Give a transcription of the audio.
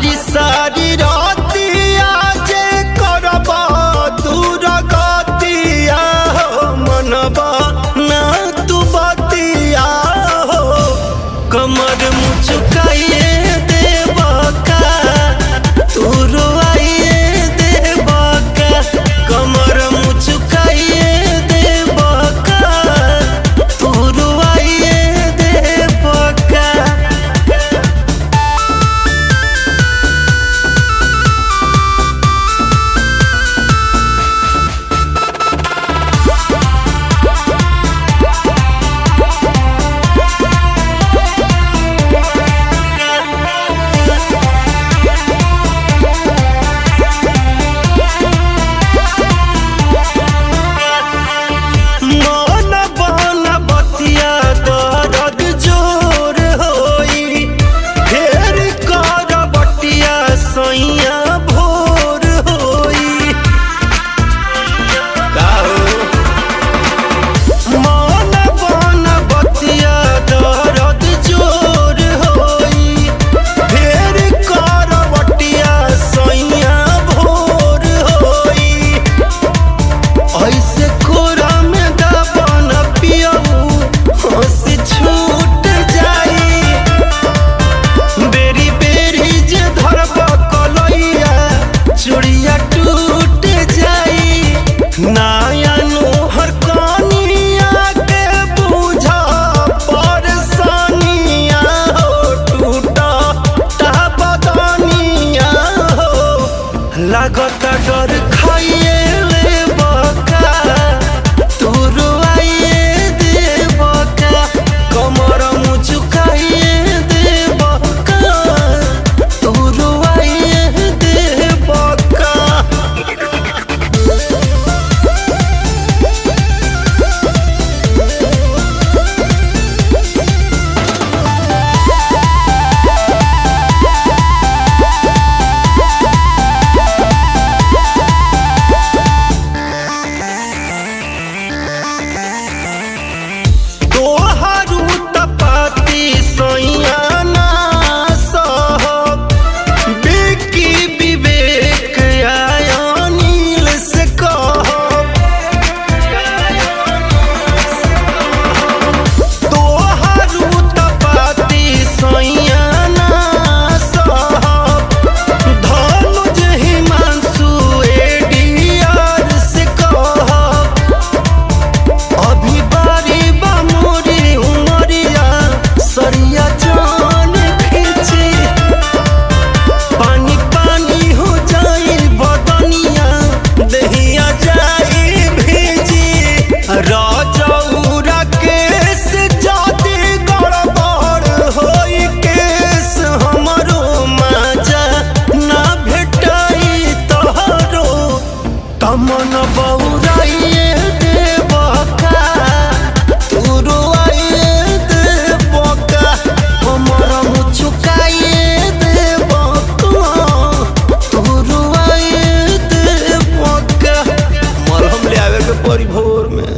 सारी सारी रातिया जे करबा दूर गतिया हो मनबा ना तू बतिया हो कमर मुचुकाइए देबा का तू रोइए देबा का कमर मुचुकाइए देबा का तू रोइए देबा का। चूड़िया टूट जाई नाया नोहर कानिया के बुझा परसानिया हो टूटा ता बदनिया हो लागत डर खाइए ले बका तू रोइए दे बका कमर मुचुकाइए दे बका तू रोइए दे बका। तोहारू तपाती सैया ना सहब बिकी विवेक आया नील से कहब तोहारू तपाती सैया ना सहब धनुज हिमांशु एडीआर से कहब अभी बारी बा मोरी उमरिया सरिया जान खींची पानी पानी हो जाए बदनिया दहिया जाए भेजी राजौरा केस जाति गड़बड़ होई केस हमरो माजा ना भेटाई तोहरो तमन बौराइए देबा का तू रोइए देबा का कमर मुचुकाइए देबा का तू रोइए देबा का मरहम ले आवे के परी भोर में।